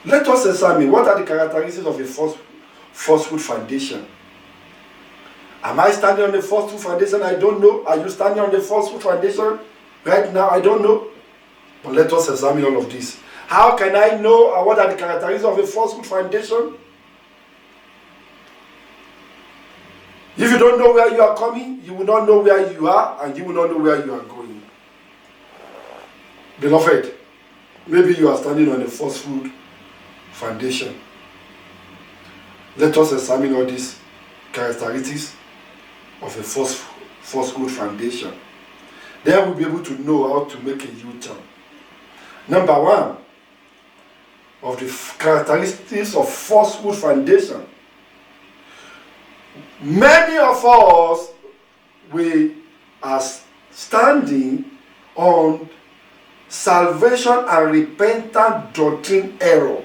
Let us examine what are the characteristics of a falsehood foundation. Am I standing on the falsehood foundation? I don't know. Are you standing on the falsehood foundation right now? I don't know. But let us examine all of this. How can I know what are the characteristics of a falsehood foundation? If you don't know where you are coming, you will not know where you are, and you will not know where you are going. Beloved, maybe you are standing on a falsehood foundation. Let us examine all these characteristics of a falsehood foundation. Then we'll be able to know how to make a U-turn. Number one of the characteristics of falsehood foundation. Many of us, we are standing on salvation and repentance doctrine error.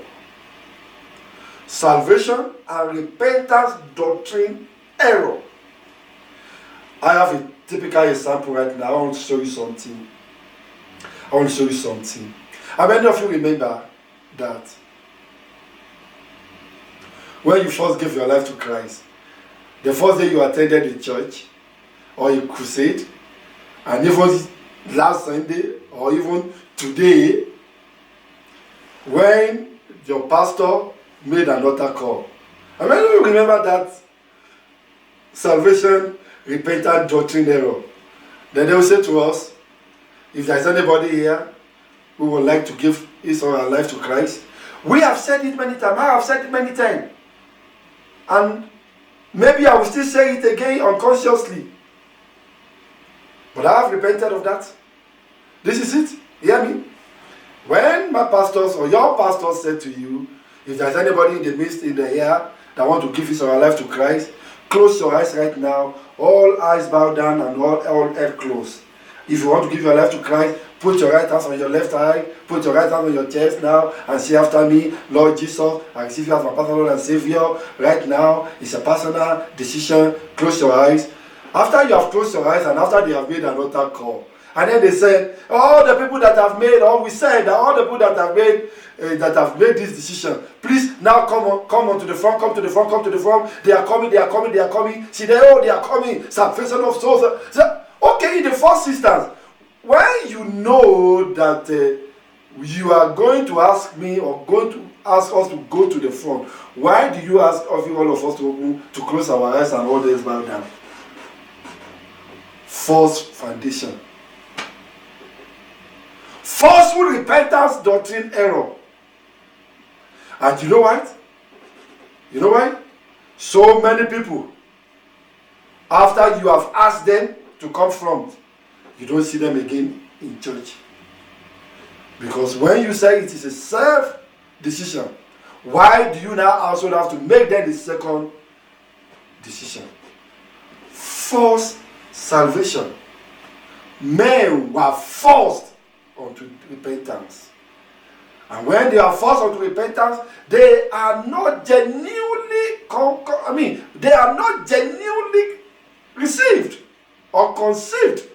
Salvation and repentance doctrine error. I have a typical example right now. I want to show you something. How many of you remember that when you first gave your life to Christ, the first day you attended the church or a crusade, and even last Sunday or even today, when your pastor made an altar call? How many of you remember that salvation, repentance doctrine error? Then they will say to us, if there is anybody here who would like to give his or her life to Christ, we have said it many times. I have said it many times. And maybe I will still say it again unconsciously. But I have repented of that. This is it. Hear me? When my pastors or your pastor said to you, if there's anybody in the midst, in the air, that want to give his or her life to Christ, close your eyes right now. All eyes bowed down and all head closed. If you want to give your life to Christ, put your right hand on your left eye, put your right hand on your chest now, and say after me, Lord Jesus, I receive you as my personal Lord and Savior. Right now, it's a personal decision. Close your eyes. After you have closed your eyes and after they have made an altar call, and then they said, all the people that have made, or we said that all the people that have made this decision, please now come on to the front, come to the front. They are coming. See, they are coming. Salvation of souls. Okay, in the first instance, when you know that you are going to ask me or going to ask us to go to the front, why do you ask all of us to close our eyes and all this bow down? False foundation. Falsehood repentance doctrine error. And you know what? You know why? So many people, after you have asked them to come front, you don't see them again in church. Because when you say it is a self-decision, why do you now also have to make that the second decision? False salvation. Men were forced unto repentance. And when they are forced unto repentance, they are not genuinely received or conceived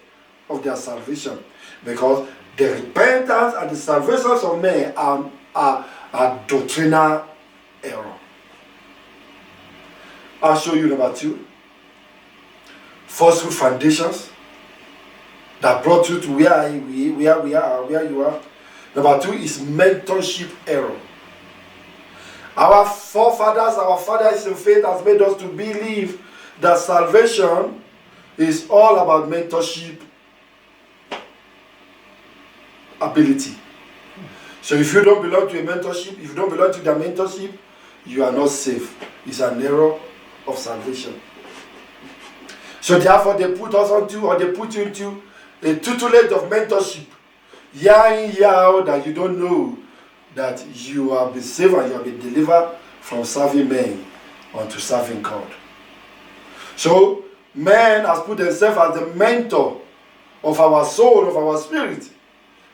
of their salvation, because the repentance and the salvations of men are doctrinal error. I'll show you number two. Falsehood foundations that brought you to where you are. Number two is mentorship error. Our forefathers, our fathers in faith has made us to believe that salvation is all about mentorship ability. So if you don't belong to a mentorship, if you don't belong to their mentorship, you are not safe. It's an error of salvation. So therefore they put us onto, or they put you into a tutelage of mentorship. Year in, year out, that you don't know that you have been saved and you have been delivered from serving men unto serving God. So man has put himself as the mentor of our soul, of our spirit,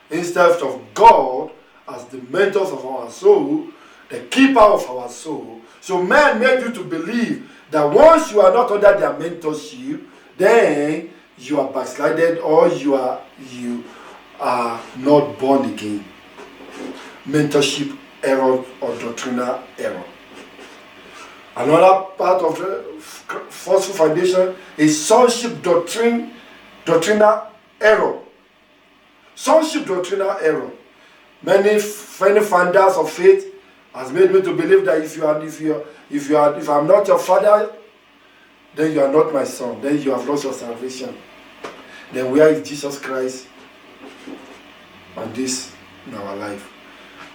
instead of God as the mentors of our soul, the keeper of our soul. So man made you to believe that once you are not under their mentorship, then you are backslided, or you are not born again. Mentorship error or doctrinal error. Another part of the forceful foundation is sonship doctrinal error. Sonship doctrinal error. Many founders of faith has made me to believe that if I'm not your father, then you are not my son. Then you have lost your salvation. Then where is Jesus Christ on this in our life?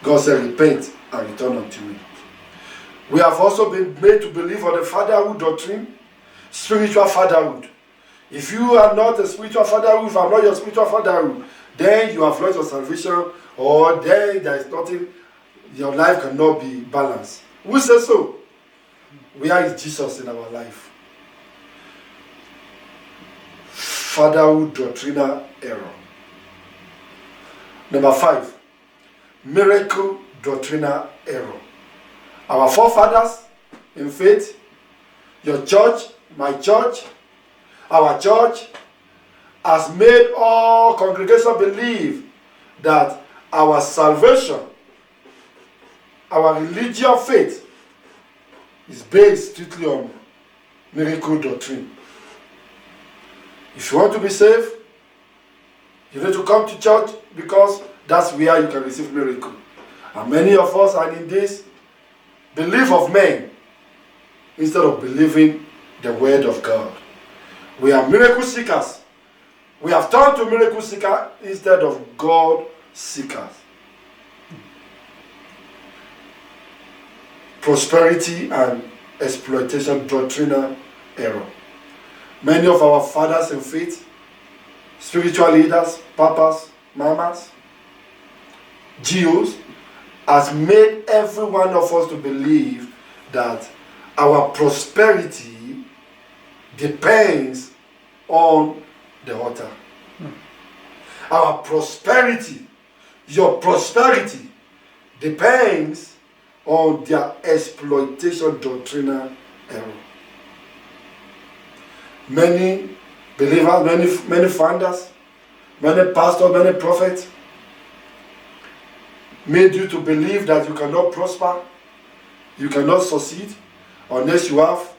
God said, repent and return unto me. We have also been made to believe on the fatherhood doctrine, spiritual fatherhood. If you are not a spiritual fatherhood, if I'm not your spiritual fatherhood, then you have lost your salvation, or then there is nothing, your life cannot be balanced. Who says so? Where is Jesus in our life? Fatherhood doctrinal error. Number 5, miracle doctrinal error. Our forefathers in faith, your church, my church, our church has made all congregation believe that our salvation, our religious faith is based strictly on miracle doctrine. If you want to be saved, you need to come to church because that's where you can receive miracle. And many of us are in this belief of men instead of believing the word of God. We are miracle seekers. We have turned to miracle seekers instead of God seekers. Prosperity and exploitation doctrinal error. Many of our fathers in faith, spiritual leaders, papas, mamas, GOs, has made every one of us to believe that our prosperity depends on the altar. Our prosperity, your prosperity, depends on their exploitation doctrinal error. Many believers, many founders, many pastors, many prophets made you to believe that you cannot prosper, you cannot succeed unless you have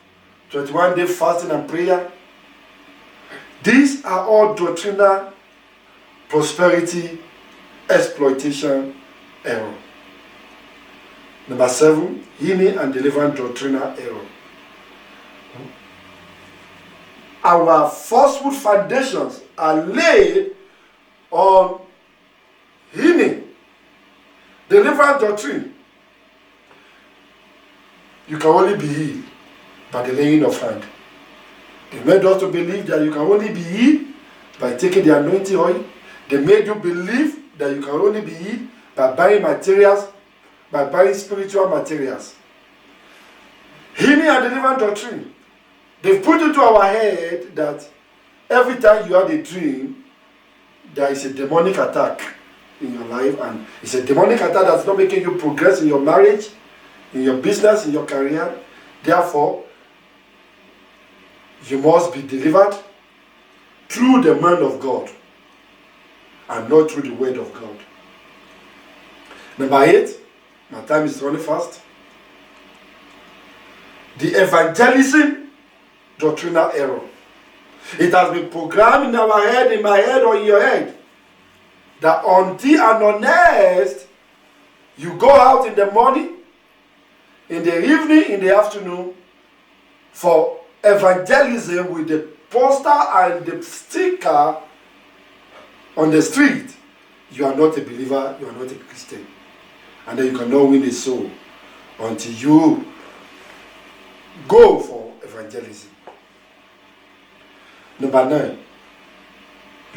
21-day fasting and prayer. These are all doctrinal prosperity exploitation error. Number 7, healing and deliverance doctrinal error. Our falsehood foundations are laid on healing, deliverance doctrine. You can only be healed by the laying of hand. They made us to believe that you can only be healed by taking the anointing oil. They made you believe that you can only be healed by buying materials, by buying spiritual materials. Healing and deliverance doctrine. They've put into our head that every time you have a dream, there is a demonic attack in your life, and it's a demonic attack that's not making you progress in your marriage, in your business, in your career. Therefore, you must be delivered through the man of God and not through the word of God. Number 8, my time is running fast. The evangelism doctrinal error. It has been programmed in our head, in my head, or in your head, that until and unless you go out in the morning, in the evening, in the afternoon, for evangelism with the poster and the sticker on the street, you are not a believer, you are not a Christian. And then you cannot win a soul until you go for evangelism. Number 9,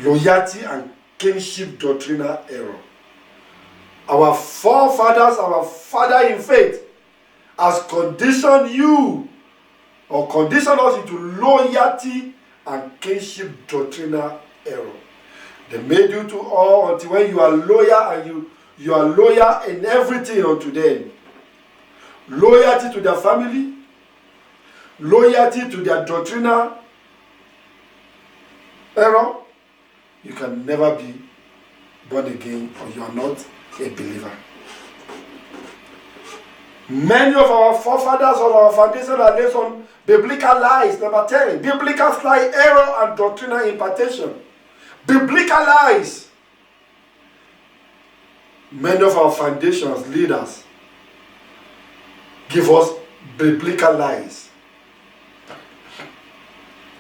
loyalty and kinship doctrinal error. Our forefathers, our father in faith, has conditioned you or conditioned us into loyalty and kinship doctrinal error. They made you to all until when you are loyal, and you are loyal in everything unto them. Loyalty to their family, loyalty to their doctrinal error. You can never be born again, or you are not a believer. Many of our forefathers of our foundation are based on biblical lies. Number 10, biblical slight error and doctrinal impartation. Biblical lies. Many of our foundations, leaders, give us biblical lies.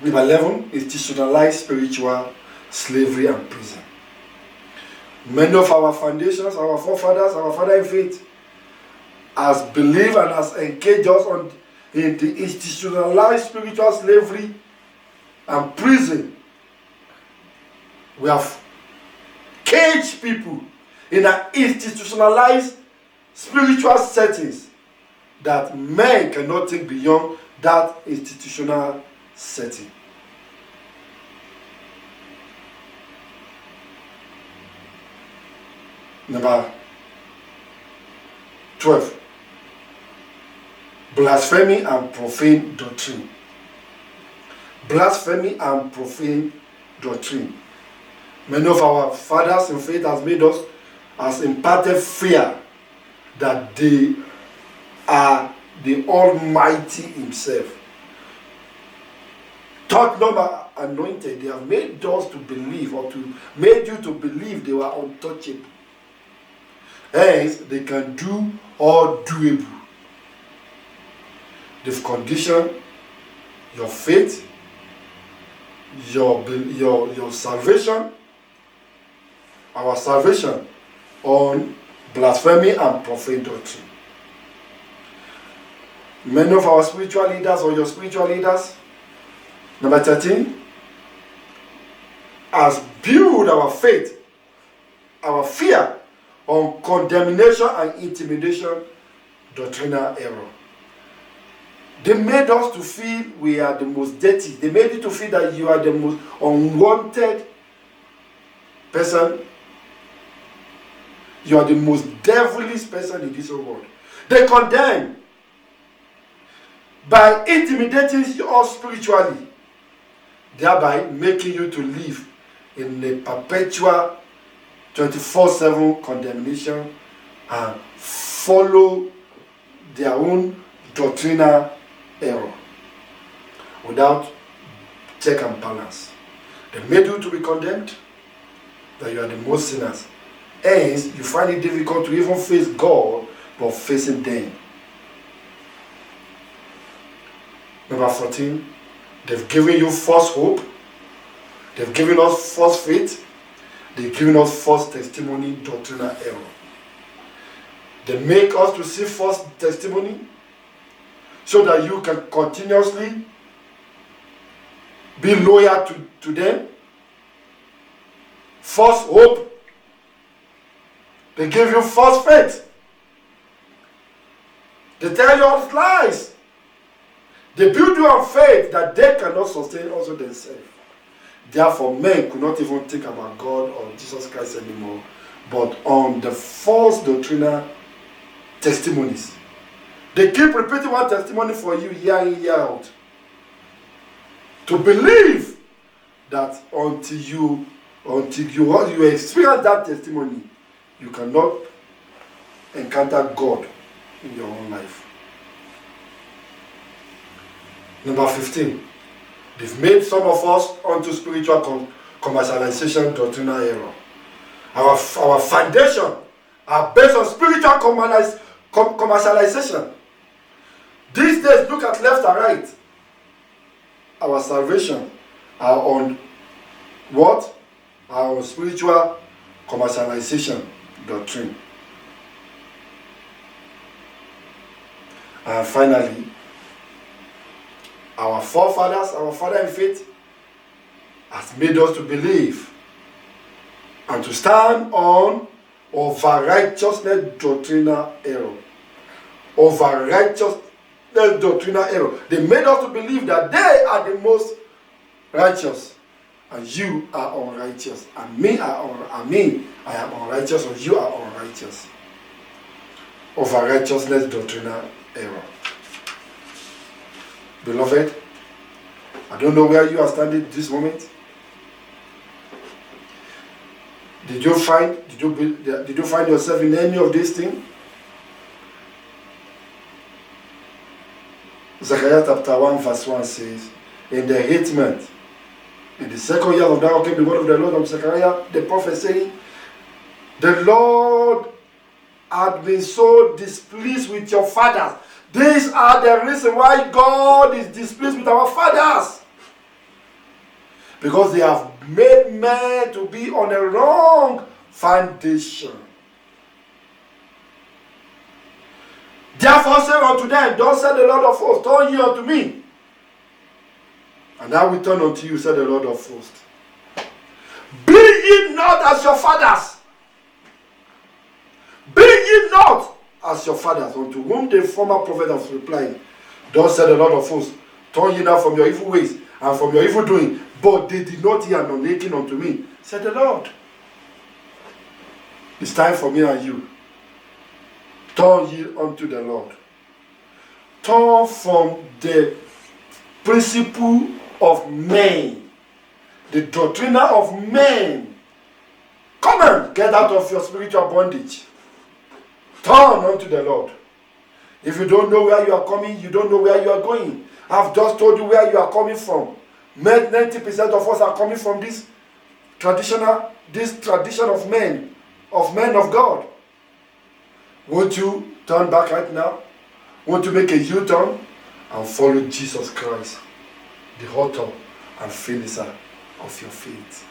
Number 11, institutionalized spiritual slavery and prison. Many of our foundations, our forefathers, our father in faith, has believed and has engaged us in the institutionalized spiritual slavery and prison. We have caged people in an institutionalized spiritual settings that men cannot think beyond that institutional setting. Number 12. Blasphemy and profane doctrine. Blasphemy and profane doctrine. Many of our fathers in faith has imparted fear that they are the Almighty Himself. Thought number anointed, they have made us to believe made you to believe they were untouchable. Hence, they can do all doable. They've conditioned your faith, your salvation, our salvation on blasphemy and profane doctrine. Many of our spiritual leaders or your spiritual leaders, number 13, has built our faith, our fear on condemnation and intimidation doctrinal error. They made us to feel we are the most dirty. They made you to feel that you are the most unwanted person. You are the most devilish person in this whole world. They condemn by intimidating us spiritually, thereby making you to live in a perpetual 24/7 condemnation and follow their own doctrinal error without check and balance. They made you to be condemned, that you are the most sinners. Hence, you find it difficult to even face God, but facing them. Number 14, they've given you false hope. They've given us false faith. They've given us false testimony, doctrinal error. They make us to see false testimony so that you can continuously be loyal to them. False hope. They give you false faith. They tell you all lies. They build you on faith that they cannot sustain also themselves. Therefore, men could not even think about God or Jesus Christ anymore, but on the false doctrinal testimonies. They keep repeating one testimony for you year in, year out. To believe that until you experience that testimony, you cannot encounter God in your own life. Number 15. They've made some of us onto spiritual commercialization doctrinal error. Our foundation are based on spiritual commercialization. These days, look at left and right. Our salvation are on what? Our spiritual commercialization doctrine. And finally, our forefathers, our father in faith, has made us to believe and to stand on over righteousness doctrinal error. Over righteousness doctrinal error. They made us to believe that they are the most righteous, and you are unrighteous, and I am unrighteous, or you are unrighteous. Over righteousness doctrinal error. Beloved, I don't know where you are standing this moment. Did you find yourself in any of these things? Zechariah chapter 1 verse 1 says, in the 8th month, in the 2nd year of Daniel came the word of the Lord of Zechariah, the prophet saying, the Lord had been so displeased with your fathers. These are the reason why God is displeased with our fathers. Because they have made men to be on a wrong foundation. Therefore say unto them, thus said the Lord of hosts, turn ye unto me, and I will turn unto you, said the Lord of hosts. Be ye not as your fathers. Be ye not as your fathers, unto whom the former prophet was replying. Thus said the Lord of hosts, turn ye now from your evil ways and from your evil doing. But they did not hear nor hearken unto me, said the Lord. It's time for me and you. Turn ye unto the Lord. Turn from the principle of men, the doctrine of men. Come on, get out of your spiritual bondage. Turn unto the Lord. If you don't know where you are coming, you don't know where you are going. I've just told you where you are coming from. 90% of us are coming from this tradition of men of God. Won't you turn back right now? Won't you make a U-turn and follow Jesus Christ, the author and finisher of your faith?